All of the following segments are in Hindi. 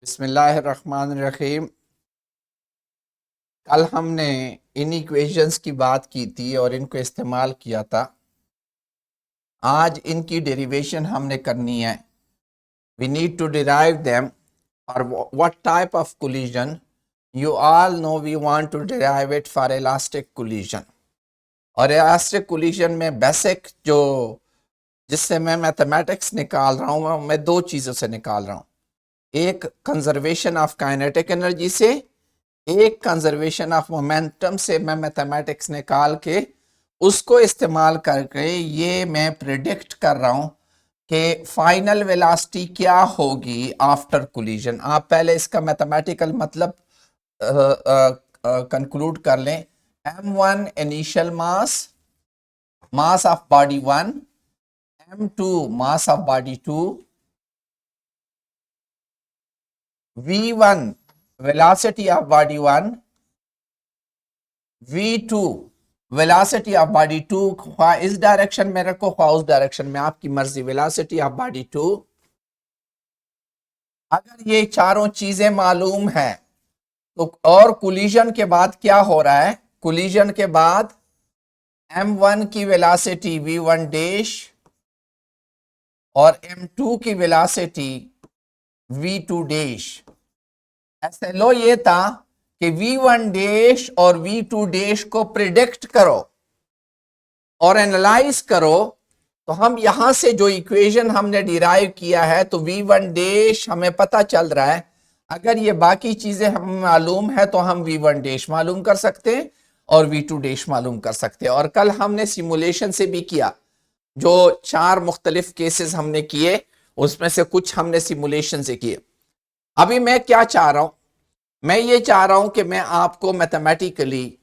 बिस्मिल्लाहिर्रहमानिर्रहीम। कल हमने इन इक्वेशंस की बात की थी और इनको इस्तेमाल किया था। आज इनकी डेरिवेशन हमने करनी है। We need to derive them और what type of collision. You all know we want to derive it for elastic collision. और इलास्टिक कोलिजन में बेसिक जो जिससे मैं मैथमेटिक्स निकाल रहा हूँ मैं दो चीज़ों से निकाल रहा हूँ। एक कंजर्वेशन ऑफ काइनेटिक एनर्जी से, एक कंजर्वेशन ऑफ मोमेंटम से मैं मैथमेटिक्स निकाल के उसको इस्तेमाल करके ये मैं प्रिडिक्ट कर रहा हूं कि फाइनल वेलोसिटी क्या होगी आफ्टर कोलिजन। आप पहले इसका मैथमेटिकल मतलब कंक्लूड कर लें। m1 initial mass of body 1, m2 mass of body 2, v1 velocity of body 1, v2 velocity of body 2, ख्वा इस डायरेक्शन में रखो ख्वा उस डायरेक्शन में, आपकी मर्जी। Velocity of body 2। अगर ये चारों चीजें मालूम है तो और कोलिजन के बाद क्या हो रहा है? कोलिजन के बाद m1 की वेलोसिटी v1 डैश और m2 की वेलोसिटी v2 डैश। ऐसे लो ये था कि v1 डैश और v2 डैश को प्रिडिक्ट करो और एनालाइज करो। तो हम यहां से जो इक्वेशन हमने डिराइव किया है तो v1 डैश हमें पता चल रहा है। अगर ये बाकी चीजें हमें मालूम है तो हम v1 डैश मालूम कर सकते हैं और v2 डैश मालूम कर सकते हैं। और कल हमने सिमुलेशन से भी किया, जो 4 मुख्तलिफ केसेस हमने किए उसमें से कुछ हमने सिमुलेशन से किए। अभी मैं क्या चाह रहा हूं? मैं ये चाह रहा हूं कि मैं आपको मैथमेटिकली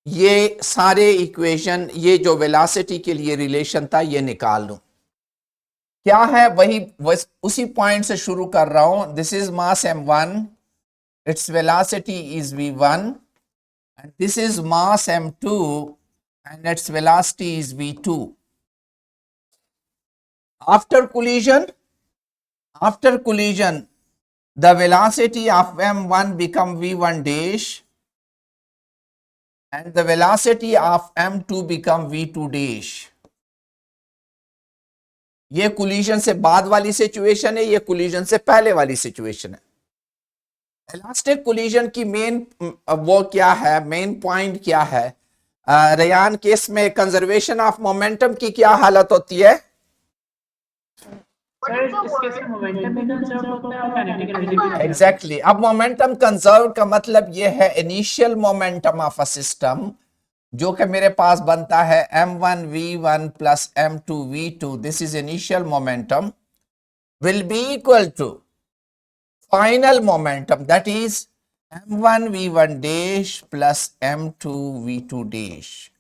ये सारे इक्वेशन, ये जो वेलोसिटी के लिए रिलेशन था, ये निकाल लूं। क्या है वही उसी पॉइंट से शुरू कर रहा हूं। This is mass m1, its velocity is v1, and this is mass m2 and its velocity is v2। After collision the velocity of m1 become v1 dash and the velocity of m2 become v2 dash। ये कोलिजन से बाद वाली सिचुएशन है, ये कोलिजन से पहले वाली सिचुएशन है। इलास्टिक कोलिजन की मेन वो क्या है, मेन पॉइंट क्या है? रेयान केस में कंजर्वेशन ऑफ मोमेंटम की क्या हालत होती है? एग्जैक्टली। अब मोमेंटम कंजर्व का मतलब यह है initial momentum of a system जो कि मेरे पास बनता है m1 v1 plus m2 v2। This is initial momentum will be equal to final momentum, that is m1 v1 dash plus m2 v2 dash.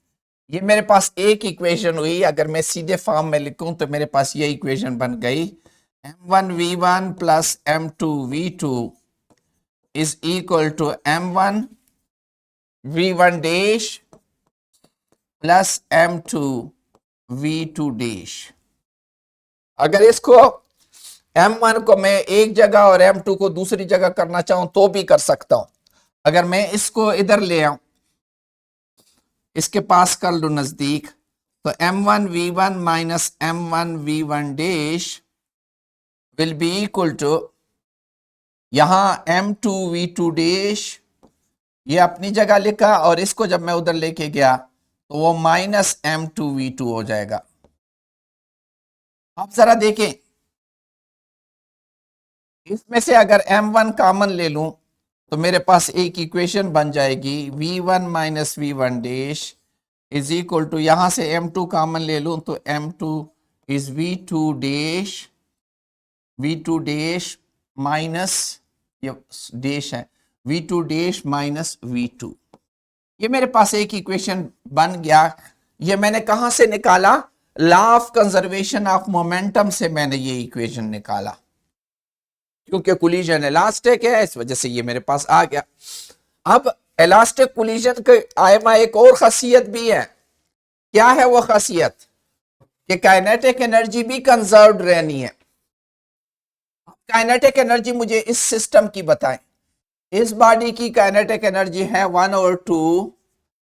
ये मेरे पास एक इक्वेशन हुई। अगर मैं सीधे फॉर्म में लिखूं तो मेरे पास ये इक्वेशन बन गई m1 v1 plus m2 v2 is equal to m1 v1 dash plus m2 v2 dash. अगर इसको m1 को मैं एक जगह और m2 को दूसरी जगह करना चाहूं तो भी कर सकता हूं। अगर मैं इसको इधर ले आऊं, इसके पास कर लूं नजदीक, तो m1 v1 minus m1 v1 dash will be equal to यहां m2 v2 डैश, ये अपनी जगह लिखा और इसको जब मैं उधर लेके गया तो वो माइनस m2 v2 हो जाएगा। आप जरा देखें, इसमें से अगर m1 कॉमन ले लूं तो मेरे पास एक इक्वेशन बन जाएगी v1 minus v1 dash is equal to, यहां से m2 कॉमन ले लूं तो m2 is v2 dash minus, ये डैश है, v2 डैश माइनस v2। ये मेरे पास एक इक्वेशन बन गया। ये मैंने कहां से निकाला? Law of conservation of momentum से मैंने ये इक्वेशन निकाला। क्योंकि कोलिजन इलास्टिक है इस वजह से ये मेरे पास आ गया। अब इलास्टिक कोलिजन के आयमा एक और खासियत भी है। क्या है वो खासियत? कि काइनेटिक एनर्जी भी कंजर्व्ड रहनी है। काइनेटिक एनर्जी मुझे इस सिस्टम की बताएं। इस बॉडी की काइनेटिक एनर्जी है 1/2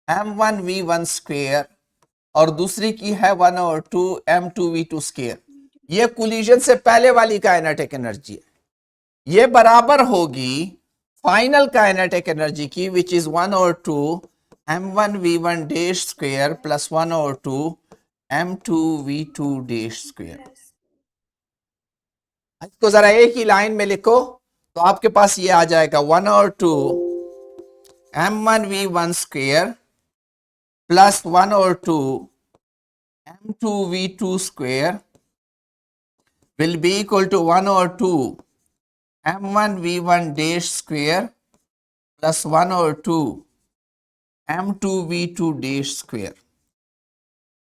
m1v1 स्क्वेयर और दूसरी की है 1/2 m2v2 स्क्वेयर। ये कोलिजन से पहले वाली काइनेटिक एनर्जी है। ये बराबर होगी फाइनल काइनेटिक एनर्जी की which is 1/2 m1v1 dash square plus 1/2 m2v2 dash square. इसको जरा एक ही लाइन में लिखो तो आपके पास ये आ जाएगा 1/2 m1v1 square plus 1/2 m2v2 square will be equal to 1/2 m1v1 dash square plus 1/2 m2v2 dash square।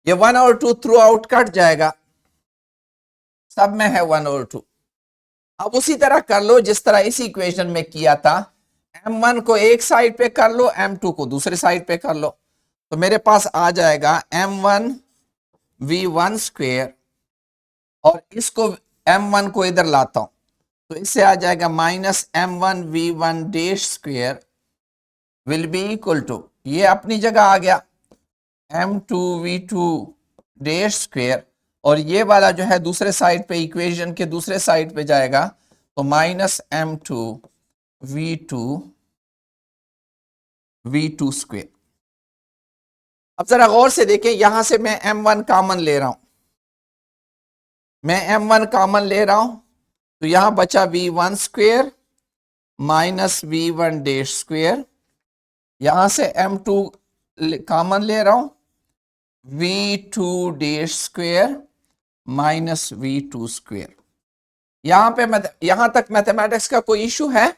ये 1/2 थ्रू आउट कट जाएगा, सब में है 1/2। अब उसी तरह कर लो जिस तरह इस इक्वेशन में किया था। m1 को एक साइड पे कर लो, m2 को दूसरे साइड पे कर लो, तो मेरे पास आ जाएगा m1v1 स्क्वेयर और इसको m1 को इधर लाता हूं तो इससे आ जाएगा minus m1v1 dash square will be equal to, ये अपनी जगह आ गया, m2v2 डैश स्क्वेयर और ये वाला जो है दूसरे साइड पे इक्वेशन के दूसरे साइड पे जाएगा तो माइनस m2v2 स्क्वेयर। अब जरा गौर से देखें, यहां से मैं m1 कॉमन ले रहा हूं, मैं m1 कॉमन ले रहा हूं तो यहां बचा v1 square minus v1 dash square. यहां से m2 कॉमन ले रहा हूं, v2 dash square minus v2 square. यहां पे यहां तक मैथमेटिक्स का कोई इशू है?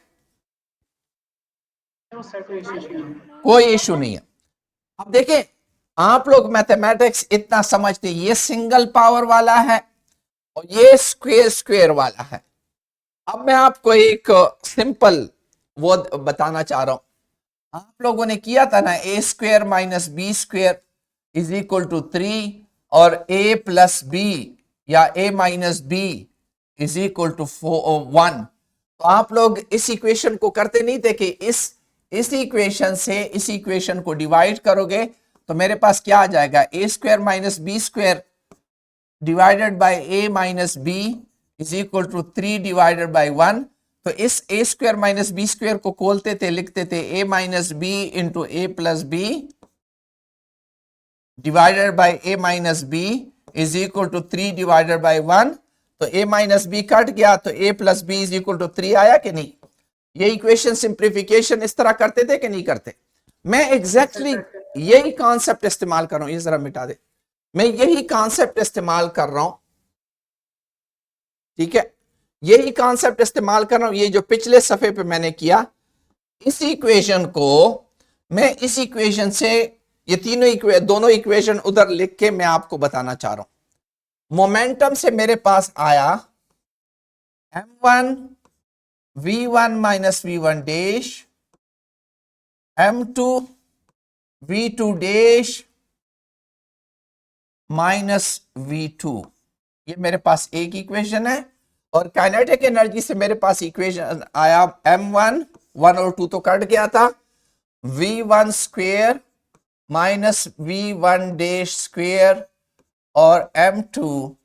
कोई इशू नहीं है। अब देखें, आप लोग मैथमेटिक्स इतना समझते, ये सिंगल पावर वाला है और ये स्क्वेयर स्क्वेयर वाला है। अब मैं आपको एक सिंपल वो बताना चाह रहा हूं। आप लोगों ने किया था ना, A square minus B square is equal to 3 और a प्लस बी या a minus B is equal to 1। तो आप लोग इस इक्वेशन को करते नहीं थे कि इस इक्वेशन से इस इक्वेशन को डिवाइड करोगे तो मेरे पास क्या आ जाएगा, A square minus B square divided by A minus B is equal to 3 divided by 1। तो इस A square minus B square को खोलते थे, लिखते थे A minus B into A plus B divided by A minus B is equal to 3 divided by 1। तो a माइनस बी कट गया तो a plus B is equal to 3 आया कि नहीं? ये इक्वेशन सिंप्लीफिकेशन इस तरह करते थे कि नहीं करते? मैं एग्जैक्टली यही कॉन्सेप्ट इस्तेमाल कर रहा हूं, ये जरा मिटा दे, मैं यही कॉन्सेप्ट इस्तेमाल कर रहा हूं, ठीक है, यही कॉन्सेप्ट इस्तेमाल कर रहा हूं। ये जो पिछले सफे पे मैंने किया, इस इक्वेशन को मैं इस इक्वेशन से ये दोनों इक्वेशन उधर लिख के मैं आपको बताना चाह रहा हूं। मोमेंटम से मेरे पास आया m1 v1 minus v1 dash m2 v2 dash minus v2, ये मेरे पास एक इक्वेशन है। और काइनेटिक एनर्जी से मेरे पास इक्वेशन आया m1 1 और 2 तो कट गया था, v1 square minus v1 dash square और m2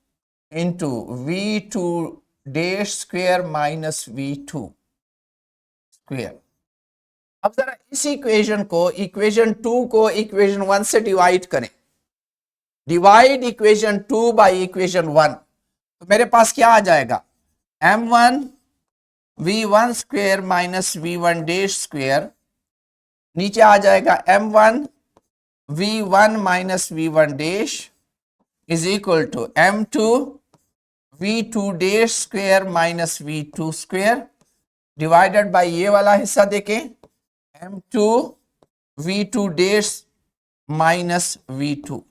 into v2 dash square minus v2 square. अब जरा इस इक्वेशन को, इक्वेशन 2 को इक्वेशन 1 से डिवाइड करें, डिवाइड इक्वेशन 2 बाय इक्वेशन 1, तो मेरे पास क्या आ जाएगा, m1 v1 square minus v1 dash square, नीचे आ जाएगा m1 v1 minus v1 dash is equal to m2 v2 dash square minus v2 square divided by ये वाला हिस्सा देखें m2 v2 dash minus v2।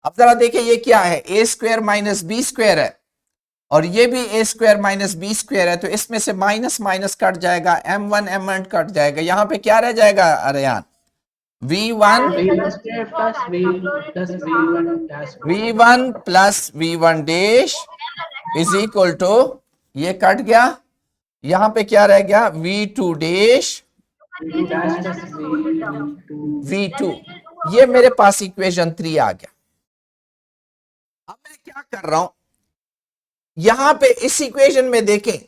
अब जरा देखें ये क्या है, a square minus B square है और ये भी a square minus B square है, तो इसमें से माइनस माइनस कट जाएगा, m1 कट जाएगा, यहां पे क्या रह जाएगा अरयान, v1 plus v1 dash is equal to ये कट गया, यहां पे क्या रह गया, V2 डैश V2। ये मेरे पास इक्वेशन 3 आ गया। अब मैं क्या कर रहा हूं, यहां पे इस इक्वेशन में देखें,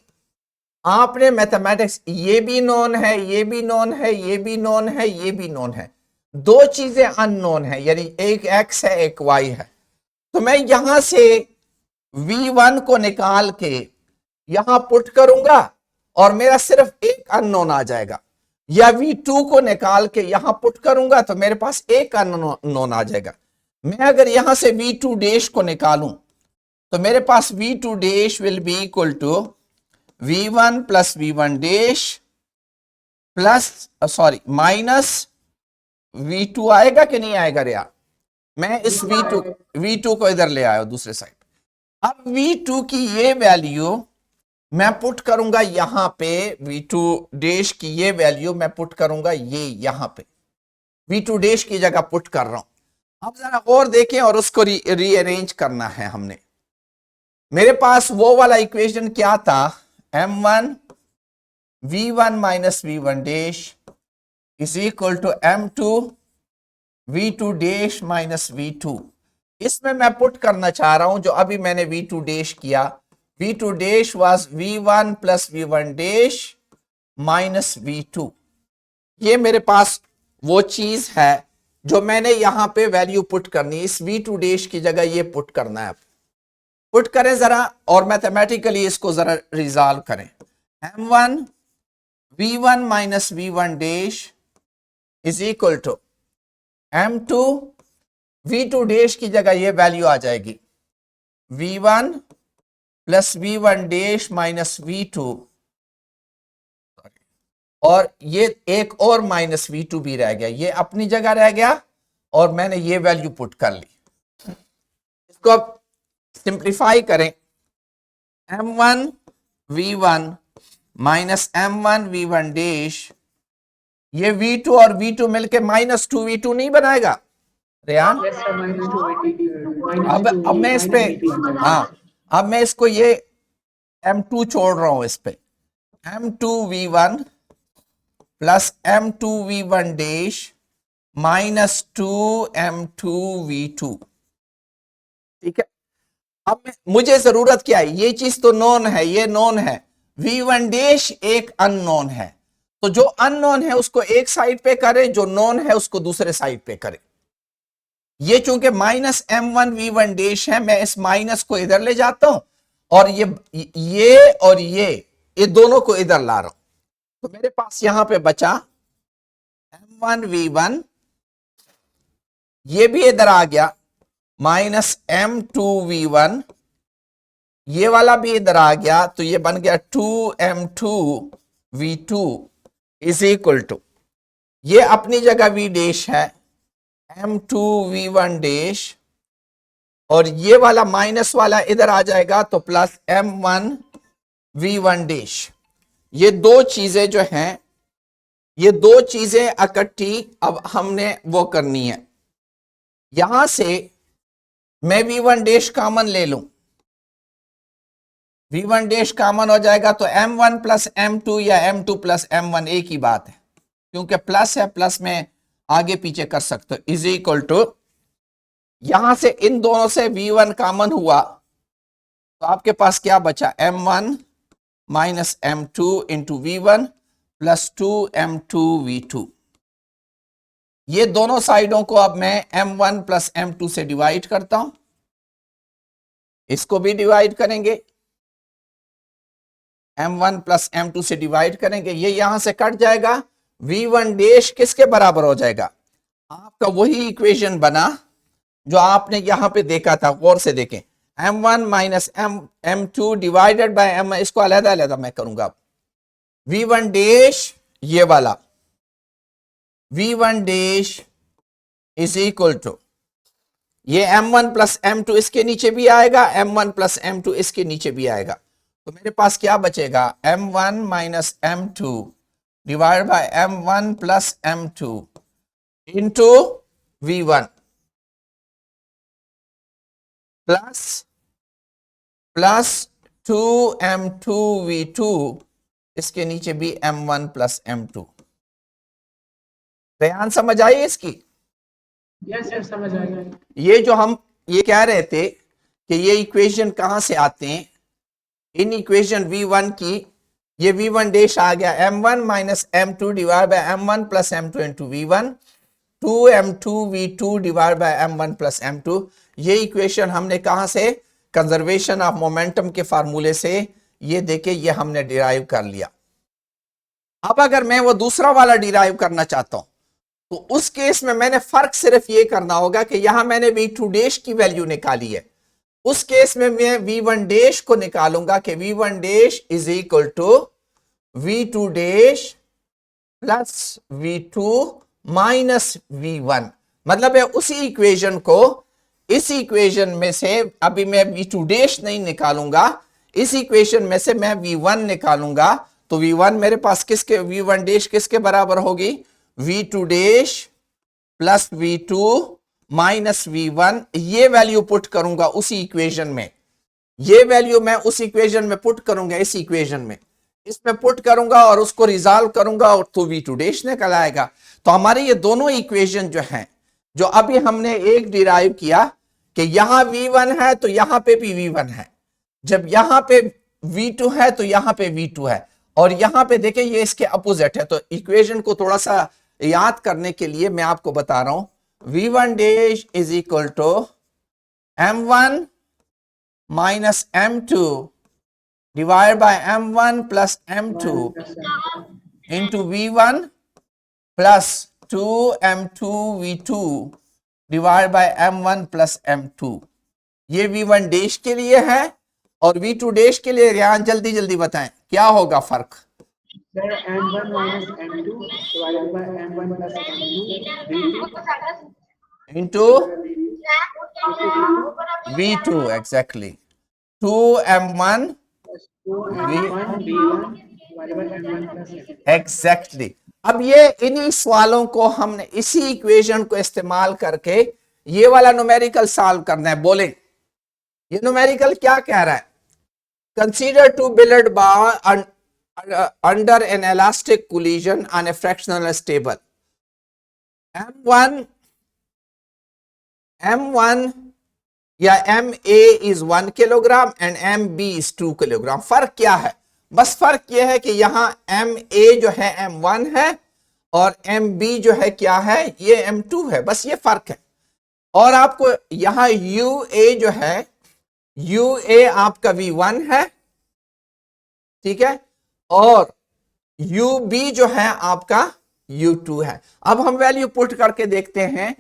आपने मैथमेटिक्स, ये भी नोन है, ये भी नोन है, ये भी नोन है, ये भी नोन है, दो चीजें अननोन है, यानी एक x है एक y है। तो मैं यहां से V1 को निकाल के यहां पुट करूंगा और मेरा सिर्फ एक अननोन आ जाएगा, या V2 को निकाल के यहां पुट करूंगा तो मेरे पास एक अननोन आ जाएगा। मैं अगर यहां से V2 डैश को निकालूं तो मेरे पास V2 dash will be equal to V1 plus V1 dash plus minus V2 आएगा कि नहीं आएगा रिया? मैं इस V2 को इधर ले आया दूसरे साइड। अब V2 की ये वैल्यू मैं पुट करूंगा यहां पे, V2 डैश की ये वैल्यू मैं पुट करूंगा ये यहां पे, V2 डैश की जगह पुट कर रहा हूं। अब जरा और देखें और उसको रीअरेंज करना है हमने। मेरे पास वो वाला इक्वेशन क्या था, M1 V1 minus V1 dash is equal to M2 V2 dash minus V2। इसमें मैं पुट करना चाह रहा हूं जो अभी मैंने V2 डैश किया, V2 dash was V1 plus V1 dash minus V2। ये मेरे पास वो चीज है जो मैंने यहां पे वैल्यू पुट करनी है, इस V2 डैश की जगह ये पुट करना है। पुट करें जरा और मैथमेटिकली इसको जरा रिजॉल्व करें। M1 V1 minus V1 dash is equal to M2 V2 dash की जगह ये वैल्यू आ जाएगी V1 plus V1 dash minus V2, और ये एक और माइनस V2 भी रह गया, ये अपनी जगह रह गया और मैंने ये वैल्यू पुट कर ली। इसको अब सिंप्लीफाई करें, M1 V1 minus M1 V1 dash, ये V2 और V2 मिलके माइनस 2V2 नहीं बनाएगा रेहान? अब मैं इस पे, हाँ अब मैं इसको ये M2 छोड़ रहा हूं इस पे, M2 V1 plus M2 V1 dash minus 2 M2 V2। ठीक है, अब मुझे जरूरत क्या है, ये चीज तो नोन है, ये नोन है, V1 डैश एक अननोन है, तो जो अननोन है उसको एक साइड पे करें, जो नोन है उसको दूसरे साइड पे करें। ये चूंकि माइनस M1 V1 डैश है, मैं इस माइनस को इधर ले जाता हूं और ये और ये दोनों को इधर ला रहा हूं, तो मेरे पास यहां पे बचा M1 V1, ये भी इधर आ गया, माइनस M2 V1, ये वाला भी इधर आ गया, तो ये बन गया 2M2 V2 is equal to, ये अपनी जगह V डैश है, M2 V1 डैश, और ये वाला माइनस वाला इधर आ जाएगा तो प्लस M1 V1 डैश। ये दो चीजें जो हैं, ये दो चीजें इकट्ठी अब हमने वो करनी है। यहां से मैं V1 डैश कॉमन ले लूं, V1 डैश कॉमन हो जाएगा तो M1 प्लस M2 या M2 प्लस M1 एक ही बात है, क्योंकि प्लस है, प्लस में आगे पीछे कर सकते हो, इज इक्वल टू, यहां से इन दोनों से V1 कॉमन हुआ तो आपके पास क्या बचा, M1 minus M2 into V1 plus 2M2 V2। ये दोनों साइडों को अब मैं M1 प्लस M2 से डिवाइड करता हूं, इसको भी डिवाइड करेंगे, M1 प्लस M2 से डिवाइड करेंगे, ये यहां से कट जाएगा, V1 डैश किसके बराबर हो जाएगा, आपका वही इक्वेशन बना जो आपने यहां पे देखा था, गौर से देखें, M1 minus M2 divided by M, इसको अलग अलग मैं करूंगा, V1 डैश ये वाला V1 dash is equal to, ये M1 प्लस M2 इसके नीचे भी आएगा, M1 प्लस M2 इसके नीचे भी आएगा, तो मेरे पास क्या बचेगा, M1 minus M2 divide by M1 plus M2 into V1 plus 2m2v2, इसके नीचे भी m1 प्लस m2। बयान समझ आई इसकी? यस सर समझ आ गया। ये जो हम ये कह रहे थे कि ये इक्वेशन कहां से आते हैं, इन इक्वेशन v1 की, ये v1 डैश आ गया m1 minus m2 divide by m1 plus m2 into v1, 2m2v2 divide by m1 plus m2। ये इक्वेशन हमने कहां से, कंजर्वेशन ऑफ मोमेंटम के फार्मूले से, ये देखे ये हमने डिराइव कर लिया। अब अगर मैं वो दूसरा वाला डिराइव करना चाहता हूं तो उस केस में मैंने फर्क सिर्फ ये करना होगा कि यहां मैंने v2 डैश की वैल्यू निकाली है, उस केस में मैं v1 डैश को निकालूंगा कि v1 dash is equal to v2 dash plus v2 minus v1। मतलब है उसी इक्वेशन को, इस इक्वेशन में से अभी मैं v2 डैश नहीं निकालूंगा, इस इक्वेशन में से मैं v1 निकालूंगा, तो v1 मेरे पास किसके, v1 डैश किसके बराबर होगी, v2 dash plus v2 minus v1। ये वैल्यू पुट करूंगा उसी इक्वेशन में, ये वैल्यू मैं उस इक्वेशन में पुट करूंगा, इस इक्वेशन में इसमें पुट करूंगा और उसको रिजॉल्व करूंगा और तो v2 डैश निकल आएगा। तो हमारे ये दोनों इक्वेशन जो हैं, जो अभी हमने एक डिराइव किया कि यहां v1 है तो यहां पे भी v1 है, जब यहां पे v2 है तो यहां पे v2 है, और यहां पे देखें ये इसके अपोजिट है। तो इक्वेशन को थोड़ा सा याद करने के लिए मैं आपको बता रहा हूं, v1 dash is equal to m1 minus m2 divide by m1 plus m2 into v1 plus 2m2v2 divide by m1 plus m2। ये v1 डैश के लिए है और v2 डैश के लिए। यहां जल्दी जल्दी बताएं क्या होगा फर्क। Sir m1 minus m2 divided by m1 plus m2 into v2 exactly 2m1 exactly. अब ये इन्हीं सवालों को हमने इसी इक्वेशन को इस्तेमाल करके ये वाला न्यूमेरिकल सॉल्व करना है। बोलें ये न्यूमेरिकल क्या कह रहा है, consider two billiard bar under an elastic collision on a fractional stable, m1 या ma is 1 kilogram and mb is 2 kilogram. फर्क क्या है, बस फर्क यह है कि यहां ma जो है m1 है और mb जो है क्या है, ये m2 है, बस ये फर्क है। और आपको यहां ua जो है, ua आपका v1 है, ठीक है, और ub जो है आपका u2 है। अब हम वैल्यू पुट करके देखते हैं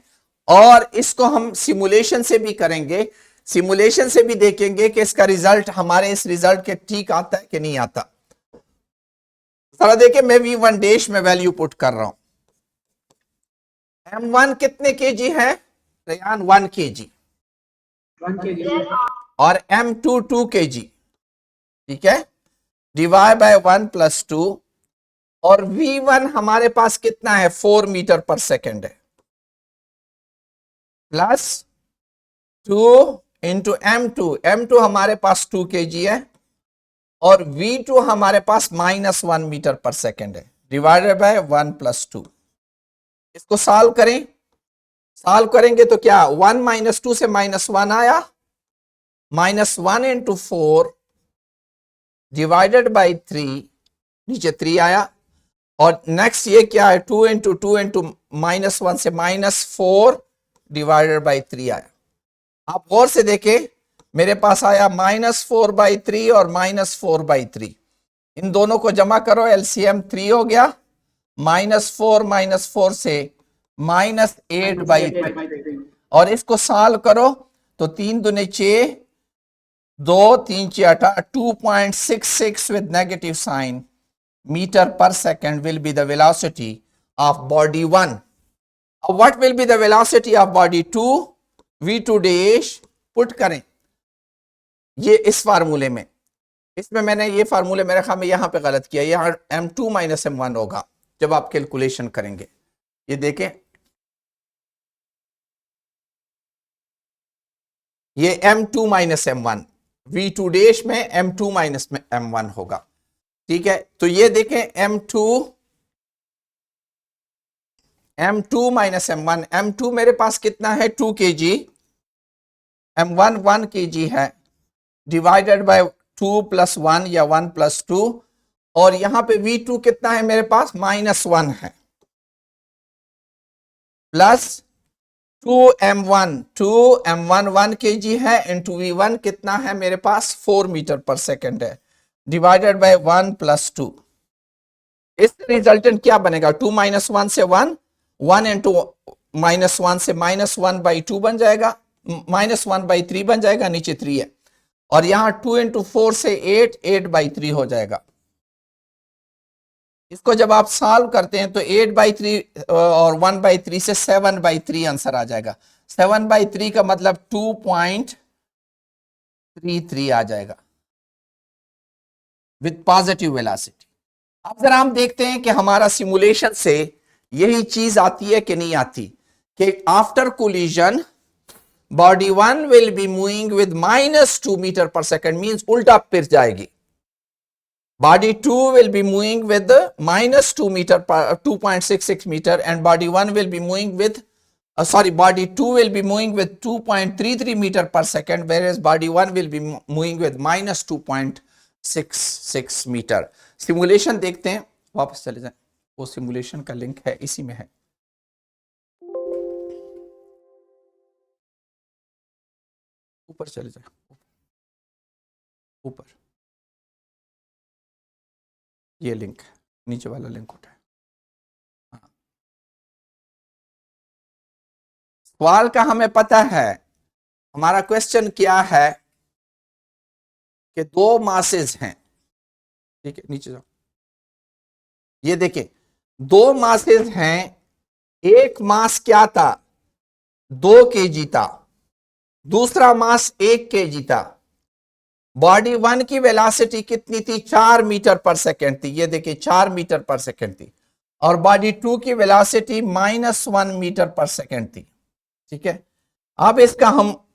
और इसको हम सिमुलेशन से भी करेंगे, सिमुलेशन से भी देखेंगे कि इसका रिजल्ट हमारे इस रिजल्ट के ठीक आता है कि नहीं आता। जरा देखिए मैं v1 डैश में वैल्यू पुट कर रहा हूं, m1 कितने केजी है रेयान, 1 केजी, और m2 2 केजी, ठीक है, डिवाइड बाय 1 प्लस 2, और v1 हमारे पास कितना है 4 मीटर पर सेकेंड है, प्लस 2 इंटू m2 हमारे पास 2 kg है, और v2 हमारे पास -1 मीटर पर सेकेंड है, डिवाइडेड बाय 1 प्लस 2। इसको सॉल्व करें, सॉल्व करेंगे तो क्या 1 माइनस 2 से -1 आया, -1 इंटू 4 डिवाइडेड बाई 3, नीचे 3 आया, और नेक्स्ट ये क्या है 2 इंटू -1 से -4 डिवाइडेड बाई 3 आया। आप गौर से देखें मेरे पास आया -4/3 और -4/3, इन दोनों को जमा करो एलसीएम 3 हो गया, -4 से -8/3, और इसको सॉल्व करो तो 3 दूने 6, 2 3 6 18, 2.66 with negative sign meter per second will be the velocity of body 1. What will be the velocity of body 2? v2 dash put करें ये इस फार्मूले में, इसमें मैंने ये फार्मूले मेरे ख्याल में यहां पे गलत किया, यहां m2 माइनस m1 होगा जब आप कैलकुलेशन करेंगे। ये देखें ये m2 minus m1, V2 dash में M2 माइनस में M1 होगा। ठीक है, तो ये देखें M2 माइनस M1, M2 मेरे पास कितना है 2 kg, M1 1 kg है, डिवाइडेड बाय 2 प्लस 1 या 1 प्लस 2, और यहां पे V2 कितना है मेरे पास -1 है, प्लस 2m1 1 kg है, इंटू V1 कितना है मेरे पास 4 मीटर पर सेकेंड है, डिवाइडेड बाय 1 प्लस 2। इस रिजल्टेंट क्या बनेगा, 2 माइनस 1 से 1, 1 इंटू -1 से -1/2 बन जाएगा, -1/3 बन जाएगा, नीचे 3 है, और यहां 2 इंटू 4 से 8/3 हो जाएगा। इसको जब आप सॉल्व करते हैं तो 8/3 और 1/3 से 7/3 आंसर आ जाएगा। 7/3 का मतलब 2.33 आ जाएगा विद पॉजिटिव वेलोसिटी। अब जरा हम देखते हैं कि हमारा सिमुलेशन से यही चीज आती है कि नहीं आती, कि after collision body 1 will be moving with -2 metre per second, means उल्टा फिर जाएगी। Body 2 will be moving with the -2 meter per 2.66 meter, and body 1 will be moving with body 2 will be moving with 2.33 meter per second, whereas body 1 will be moving with -2.66 meter। Simulation देखते हैं, वापस चले जाएं, वो सिमुलेशन का लिंक है इसी में है। ऊपर चले जाएं, ऊपर ये लिंक है, नीचे वाला लिंक उठाए। हाँ, सवाल का हमें पता है, हमारा क्वेश्चन क्या है कि 2 मासेस हैं। ठीक है, नीचे जाओ, ये देखिए 2 मासेस हैं, एक मास क्या था 2 kg था, दूसरा मास 1 kg था। बॉडी 1 की वेलोसिटी कितनी थी 4 मीटर पर सेकेंड थी, ये देखिए 4 मीटर पर सेकेंड थी, और बॉडी 2 की वेलोसिटी -1 मीटर पर सेकेंड थी। ठीक है, अब इसका हम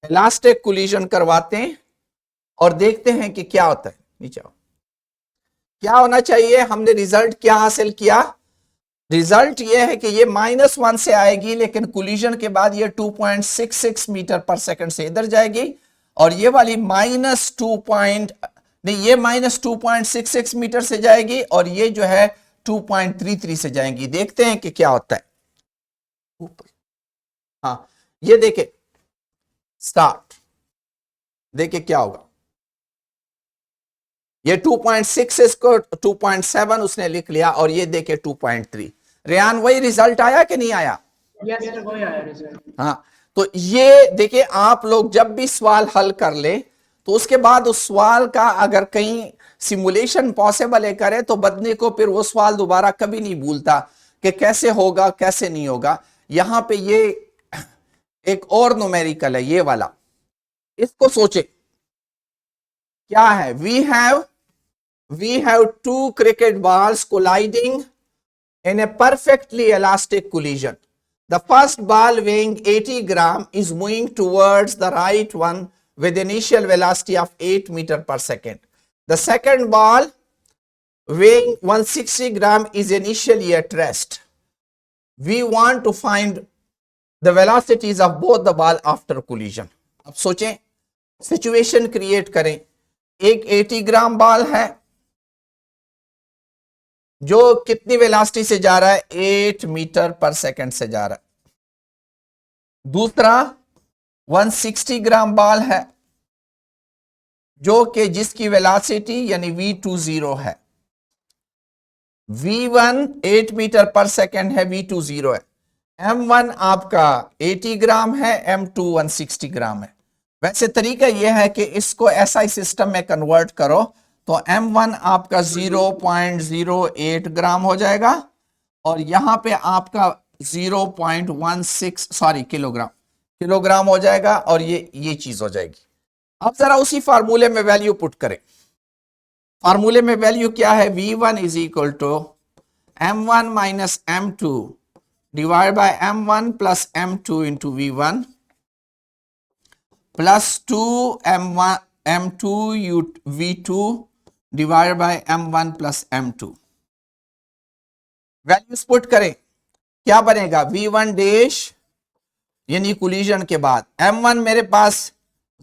इलास्टिक कोलिजन करवाते हैं और देखते हैं कि क्या होता है। नीचे आओ, क्या होना चाहिए, हमने रिजल्ट क्या हासिल किया, रिजल्ट ये है कि ये -1 से आएगी, लेकिन कोलिजन के बाद ये 2.66 मीटर पर सेकेंड से इधर जाएगी, और ये वाली ये -2.66 मीटर से जाएगी, और ये जो है 2.33 से जाएंगी। देखते हैं कि क्या होता है। ऊपर, हाँ ये देखे, स्टार्ट, देखे क्या होगा, ये 2.66 को 2.7 उसने लिख लिया, और ये देखे 2.3। रेहान वही रिजल्ट आया कि नहीं आया? यस सर, वही आया रिजल्ट। हाँ, तो ये देखिए, आप लोग जब भी सवाल हल कर ले तो उसके बाद उस सवाल का अगर कहीं सिमुलेशन पॉसिबल है करे, तो बंदे को फिर वो सवाल दोबारा कभी नहीं भूलता कि कैसे होगा कैसे नहीं होगा। यहां पे ये एक और न्यूमेरिकल है, ये वाला, इसको सोचे क्या है। We have 2 cricket balls colliding in a perfectly elastic collision. The first ball weighing 80 gram is moving towards the right one with initial velocity of 8 meter per second. The second ball weighing 160 gram is initially at rest. We want to find the velocities of both the ball after collision. अब सोचें, सिचुएशन क्रिएट करें। एक 80 ग्राम बॉल है जो कितनी वेलोसिटी से जा रहा है, 8 मीटर पर सेकंड से जा रहा है। दूसरा 160 ग्राम बॉल है जो कि जिसकी वेलोसिटी यानी V20 है। V1 8 मीटर पर सेकंड है, V20 है। M1 आपका 80 ग्राम है, M2 160 ग्राम है। वैसे तरीका यह है कि इसको SI सिस्टम में कन्वर्ट करो तो M1 आपका 0.08 ग्राम हो जाएगा, और यहां पे आपका 0.16 किलोग्राम हो जाएगा, और ये चीज हो जाएगी। अब जरा उसी फार्मूले में वैल्यू पुट करें। फार्मूले में वैल्यू क्या है, V1 is equal to M1 minus M2 divide by M1 plus M2 into V1 plus 2m1 m2 v2 divide by m1 plus m2। Values put करें, क्या बनेगा v1 डैश यानी कोलिजन के बाद m1 मेरे पास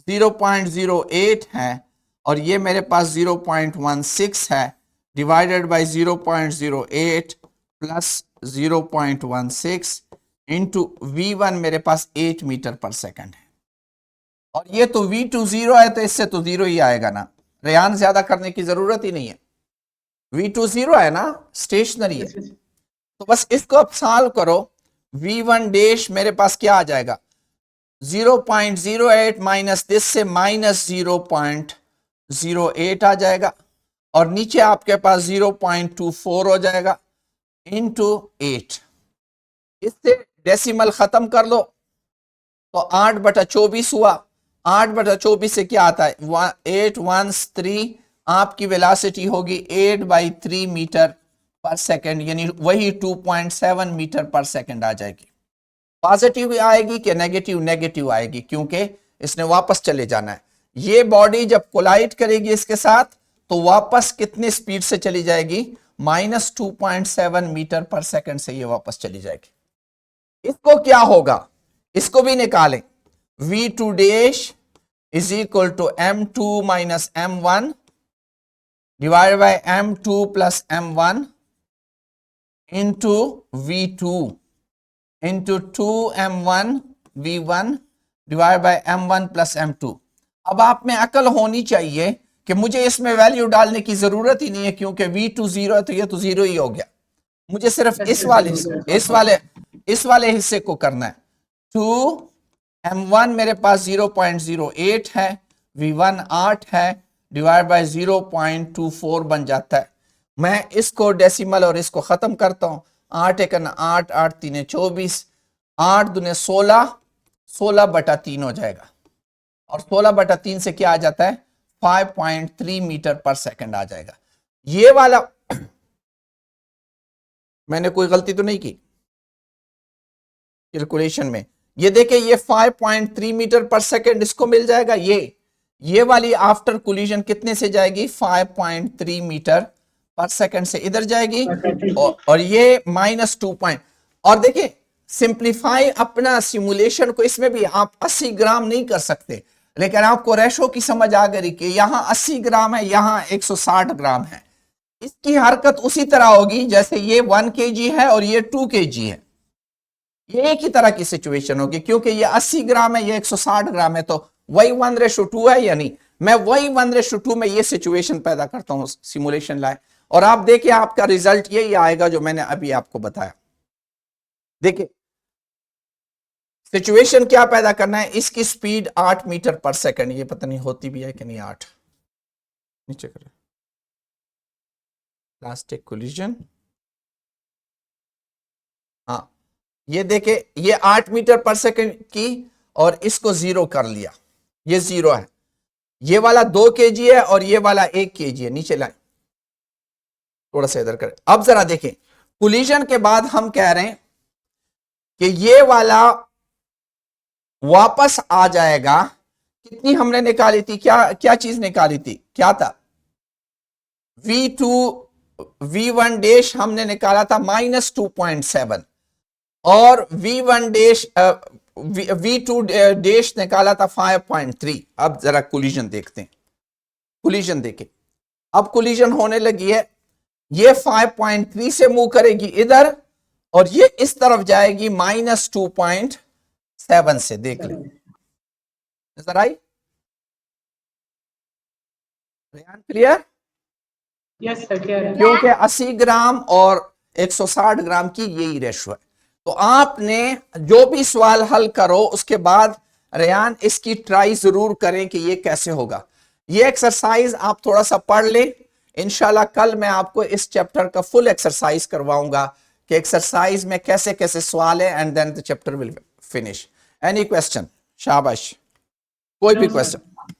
0.08 है और ये मेरे पास 0.16 है, divided by 0.08 plus 0.16 into v1 मेरे पास 8 मीटर पर सेकंड है। और ये तो v2 0 है तो इससे तो 0 ही आएगा ना, रेयान ज्यादा करने की जरूरत ही नहीं है, v2 0 है ना, स्टेशनरी है। तो बस इसको अब सॉल्व करो, v1 डैश मेरे पास क्या आ जाएगा 0.08 माइनस दिस से माइनस 0.08 आ जाएगा और नीचे आपके पास 0.24 हो जाएगा इंटू 8। इससे डेसिमल खत्म कर लो तो 8/24 हुआ। 8/24 से क्या आता है 8 1s 3, आपकी वेलोसिटी होगी 8/3 मीटर पर सेकंड, यानी वही 2.7 मीटर पर सेकंड आ जाएगी। पॉजिटिव आएगी कि नेगेटिव? नेगेटिव आएगी, क्योंकि इसने वापस चले जाना है। ये बॉडी जब कोलाइड करेगी इसके साथ तो वापस कितने स्पीड से चली जाएगी, माइनस 2.7 मीटर पर सेकंड से ये वापस चली जाएगी। इसको क्या होगा, इसको भी निकालें, v2 dash is equal to m2 minus m1 divide by m2 plus m1 into v2 into 2m1 v1 divide by m1 plus m2। अब आप में अकल होनी चाहिए कि मुझे इसमें वैल्यू डालने की जरूरत ही नहीं है, क्योंकि v2 0 है तो ये तो 0 ही हो गया। मुझे सिर्फ इस वाले हिस्से को करना है। 2m1 मेरे पास 0.08 है, v1 8 है, डिवाइड बाय 0.24 बन जाता है। मैं इसको डेसिमल और इसको खत्म करता हूं, 8 1 8, 8 3 24, 8 दूने 16, 16/3 हो जाएगा और 16/3 से क्या आ जाता है 5.3 मीटर पर सेकंड आ जाएगा। ये वाला मैंने कोई गलती तो नहीं की कैलकुलेशन में? ये देखे ये 5.3 मीटर पर सेकंड इसको मिल जाएगा। ये वाली आफ्टर कोलिजन कितने से जाएगी 5.3 मीटर पर सेकंड से इधर जाएगी और ये -2 और देखिए सिंप्लीफाई अपना सिमुलेशन को, इसमें भी आप 80 ग्राम नहीं कर सकते, लेकिन आपको रेशो की समझ आ गई कि यहां 80 ग्राम है, यहां 160 ग्राम है। इसकी हरकत उसी तरह होगी जैसे ये 1 kg है और ये 2 kg है, ये एक ही तरह की सिचुएशन होगी, क्योंकि ये 80 ग्राम है, ये 160 ग्राम है, तो वही 1:2 है या नहीं। मैं वही 1:2 में ये सिचुएशन पैदा करता हूं सिमुलेशन लाए, और आप देखिए आपका रिजल्ट यही आएगा जो मैंने अभी आपको बताया। देखिए सिचुएशन क्या पैदा करना है, इसकी स्पीड 8 मीटर पर सेकंड, ये पता नहीं होती भी है कि नहीं, 8 नीचे करें, प्लास्टिक कोलिजन, हाँ ये देखे ये 8 मीटर पर सेकंड की और इसको 0 कर लिया, ये 0 है। ये वाला 2 kg है और ये वाला 1 kg है, नीचे लाए थोड़ा सा इधर करें। अब जरा देखें कोलिजन के बाद हम कह रहे हैं कि ये वाला वापस आ जाएगा। कितनी हमने निकाली थी, क्या चीज निकाली थी, क्या था v1 डैश हमने निकाला था -2.7 और v1 डैश v2 डैश निकाला था 5.3। अब जरा कोलिजन देखते हैं, कोलिजन देखें, अब कोलिजन होने लगी है, ये 5.3 से मूव करेगी इधर और ये इस तरफ जाएगी -2.7 से, देख लें नजर आई, क्लियर? यस सर, क्योंकि 80 ग्राम और 160 ग्राम की यही रेशो है। तो आपने जो भी सवाल हल करो उसके बाद रेयान इसकी ट्राई जरूर करें कि ये कैसे होगा। ये एक्सरसाइज आप थोड़ा सा पढ़ लें, इंशाल्लाह कल मैं आपको इस चैप्टर का फुल एक्सरसाइज करवाऊंगा कि एक्सरसाइज में कैसे कैसे सवाल है, and then the chapter will finish. Any question? शाबाश, कोई भी question?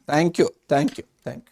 Thank you, thank you, thank you.